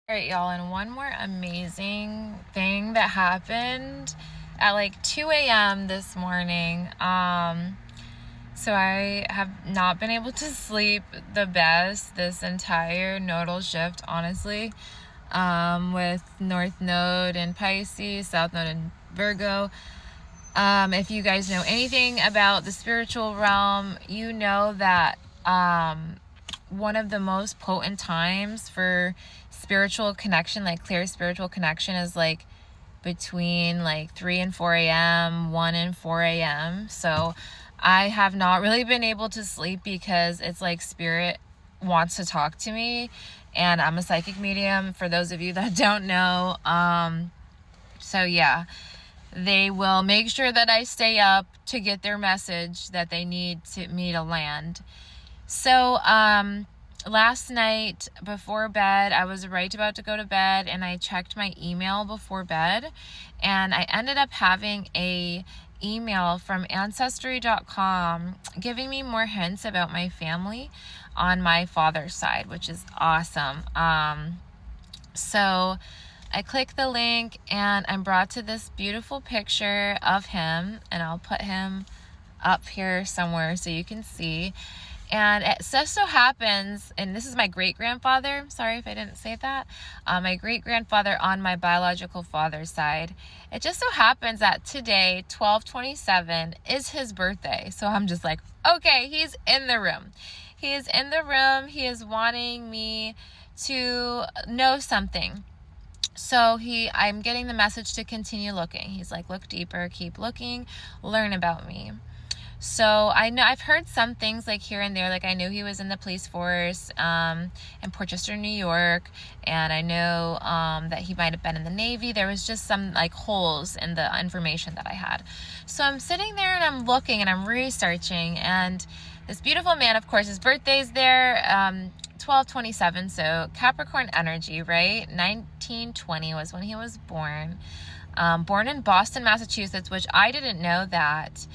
All right, y'all, and one more amazing thing that happened at like 2 a.m. this morning. So I have not been able to sleep the best this entire nodal shift, honestly, with North Node in Pisces, South Node in Virgo. If you guys know anything about the spiritual realm, you know that one of the most potent times for spiritual connection, like clear spiritual connection, is like between like 3 and 4 a.m., 1 and 4 a.m. So I have not really been able to sleep because it's like spirit wants to talk to me, and I'm a psychic medium, for those of you that don't know. So yeah, they will make sure that I stay up to get their message that they need me to land. So, last night before bed, I was right about to go to bed, and I checked my email before bed, and I ended up having a email from Ancestry.com giving me more hints about my family on my father's side, which is awesome. So I click the link, and I'm brought to this beautiful picture of him, and I'll put him up here somewhere so you can see. And it just so happens, and this is my great-grandfather, sorry if I didn't say that, my great-grandfather on my biological father's side. It just so happens that today, 12/27, is his birthday. So I'm just like, okay, he's in the room. He is in the room. He is wanting me to know something. So I'm getting the message to continue looking. He's like, look deeper, keep looking, learn about me. So I know I've heard some things like here and there, like I knew he was in the police force in Portchester, New York, and I know that he might have been in the Navy. There was just some like holes in the information that I had. So I'm sitting there and I'm looking and I'm researching, and this beautiful man, of course, his birthday's there, 12/27, so Capricorn energy, right? 1920 was when he was born. Born in Boston, Massachusetts, which I didn't know that.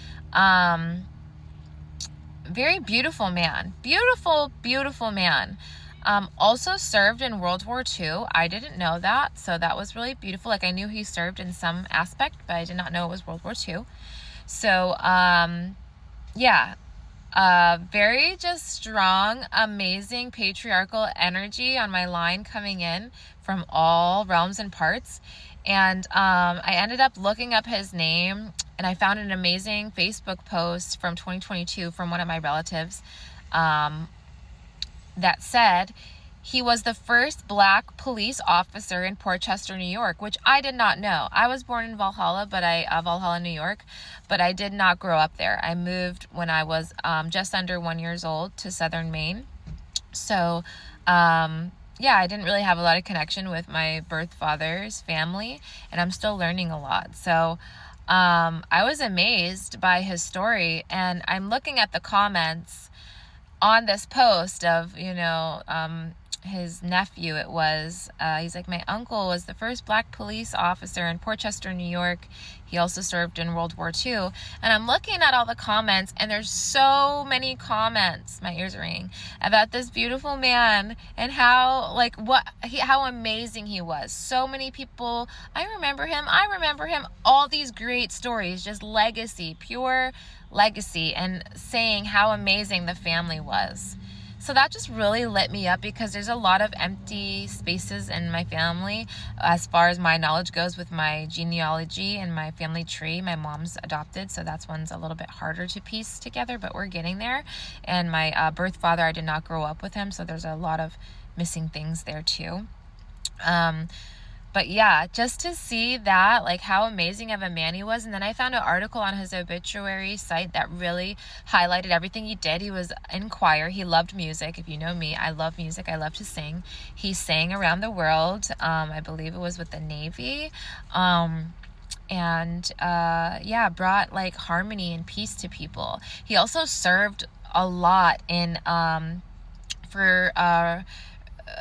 Very beautiful man. Beautiful man. Also served in World War II. I didn't know that, so that was really beautiful. Like, I knew he served in some aspect, but I did not know it was World War II. So, yeah. Very just strong, amazing patriarchal energy on my line coming in from all realms and parts. And I ended up looking up his name, and I found an amazing Facebook post from 2022 from one of my relatives that said he was the first Black police officer in Portchester, New York, which I did not know. I was born in Valhalla, Valhalla, New York, but I did not grow up there. I moved when I was just under 1 year old to southern Maine. So, yeah, I didn't really have a lot of connection with my birth father's family, and I'm still learning a lot. So I was amazed by his story, and I'm looking at the comments on this post of, his nephew. It was, he's like, my uncle was the first Black police officer in Portchester, New York. He also served in World War II. And I'm looking at all the comments, and there's so many comments, my ears are ringing, about this beautiful man and how amazing he was. So many people, I remember him, all these great stories, just legacy, pure legacy, and saying how amazing the family was. So that just really lit me up, because there's a lot of empty spaces in my family as far as my knowledge goes with my genealogy and my family tree. My mom's adopted, so that's one's a little bit harder to piece together, but we're getting there. And my birth father, I did not grow up with him, so there's a lot of missing things there too. But yeah, just to see that, like how amazing of a man he was. And then I found an article on his obituary site that really highlighted everything he did. He was in choir. He loved music. If you know me, I love music. I love to sing. He sang around the world. I believe it was with the Navy. Brought like harmony and peace to people. He also served a lot in for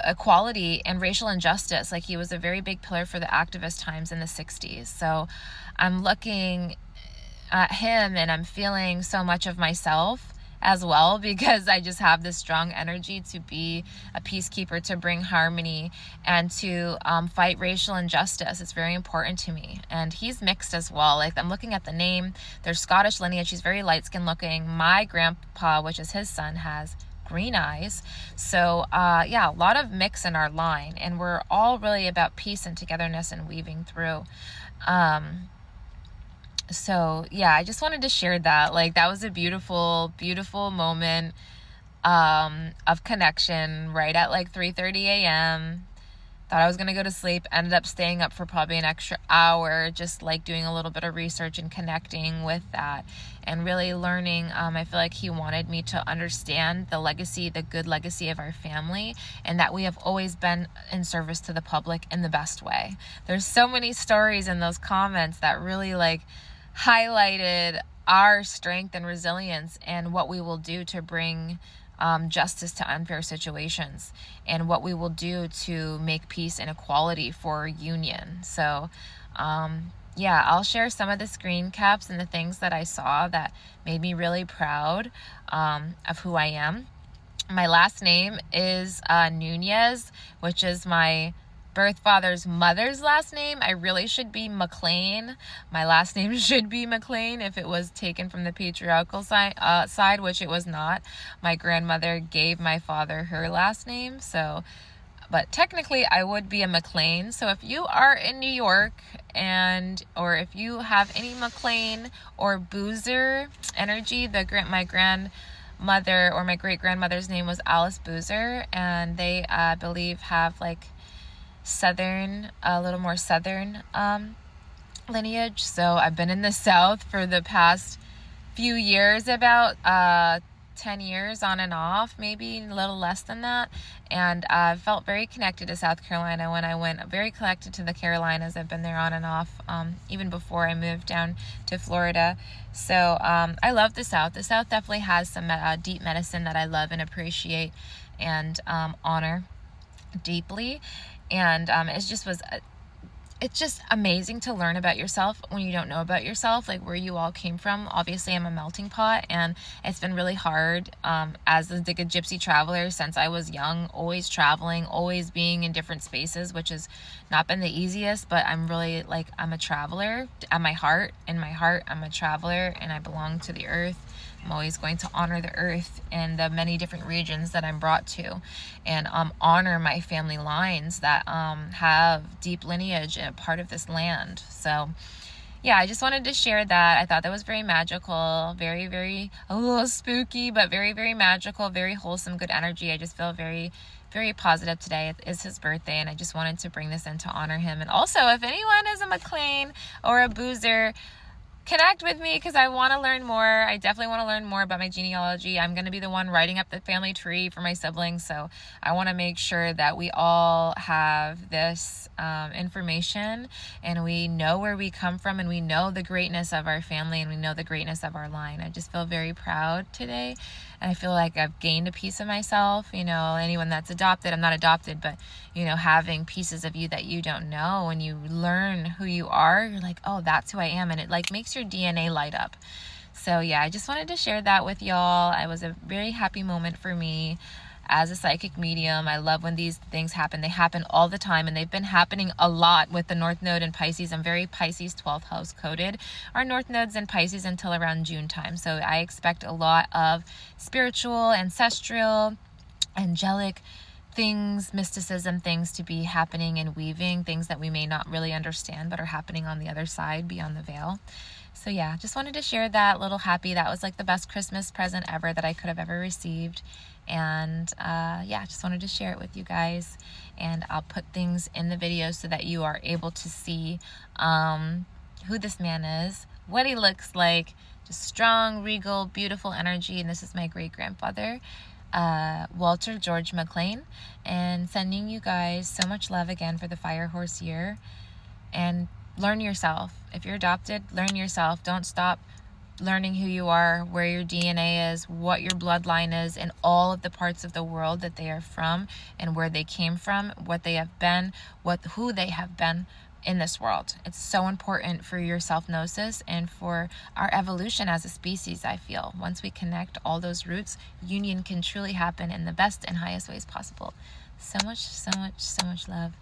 equality and racial injustice. Like, he was a very big pillar for the activist times in the 60s. So I'm looking at him and I'm feeling so much of myself as well, because I just have this strong energy to be a peacekeeper, to bring harmony, and to fight racial injustice. It's very important to me. And he's mixed as well. Like, I'm looking at the name. There's Scottish lineage. He's very light-skinned looking. My grandpa, which is his son, has green eyes. So yeah, a lot of mix in our line, and we're all really about peace and togetherness and weaving through. So yeah, I just wanted to share that. Like, that was a beautiful, beautiful moment of connection right at like 3:30 a.m. Thought I was going to go to sleep, ended up staying up for probably an extra hour, just like doing a little bit of research and connecting with that and really learning. I feel like he wanted me to understand the legacy, the good legacy of our family, and that we have always been in service to the public in the best way. There's so many stories in those comments that really like highlighted our strength and resilience and what we will do to bring justice to unfair situations, and what we will do to make peace and equality for union. So yeah, I'll share some of the screen caps and the things that I saw that made me really proud of who I am. My last name is Nunez, which is my birth father's mother's last name. I really should be McLean. My last name should be McLean if it was taken from the patriarchal side, which it was not. My grandmother gave my father her last name, so, but technically I would be a McLean. So if you are in New York, or if you have any McLean or Boozer energy, my grandmother or my great grandmother's name was Alice Boozer, and they I believe have like a little more southern lineage. So I've been in the South for the past few years, about 10 years on and off, maybe a little less than that. And I felt very connected to South Carolina when I went, very connected to the Carolinas. I've been there on and off, even before I moved down to Florida. So I love the South. The South definitely has some deep medicine that I love and appreciate and honor deeply. And it's just amazing to learn about yourself when you don't know about yourself, like where you all came from. Obviously, I'm a melting pot, and it's been really hard as a gypsy traveler since I was young, always traveling, always being in different spaces, which has not been the easiest, but I'm really like, I'm a traveler at my heart. In my heart, I'm a traveler, and I belong to the earth. I'm always going to honor the earth and the many different regions that I'm brought to, and honor my family lines that have deep lineage and part of this land. So yeah, I just wanted to share that. I thought that was very magical, very, very, a little spooky, but very, very magical, very wholesome, good energy. I just feel very, very positive today. It is his birthday, and I just wanted to bring this in to honor him. And also, if anyone is a McLean or a Boozer, connect with me, because I want to learn more. I definitely want to learn more about my genealogy. I'm going to be the one writing up the family tree for my siblings, so I want to make sure that we all have this information, and we know where we come from, and we know the greatness of our family, and we know the greatness of our line. I just feel very proud today, and I feel like I've gained a piece of myself. You know, anyone that's adopted, I'm not adopted, but you know, having pieces of you that you don't know, when you learn who you are, you're like, oh, that's who I am, and it like makes your DNA light up. So yeah, I just wanted to share that with y'all. It was a very happy moment for me as a psychic medium. I love when these things happen. They happen all the time, and they've been happening a lot with the North Node in Pisces. I'm very Pisces 12th house coded. Our North Node's in Pisces until around June time. So I expect a lot of spiritual, ancestral, angelic things, mysticism things to be happening and weaving, things that we may not really understand but are happening on the other side beyond the veil. So yeah, just wanted to share that little happy. That was like the best Christmas present ever that I could have ever received. And yeah, just wanted to share it with you guys. And I'll put things in the video so that you are able to see who this man is, what he looks like. Just strong, regal, beautiful energy. And this is my great grandfather, Walter George McLean, and sending you guys so much love again for the Fire Horse year. And learn yourself. If you're adopted, learn yourself. Don't stop learning who you are, where your DNA is, what your bloodline is in all of the parts of the world that they are from, and where they came from, what they have been, who they have been in this world. It's so important for your self-gnosis and for our evolution as a species, I feel. Once we connect all those roots, union can truly happen in the best and highest ways possible. So much, so much, so much love.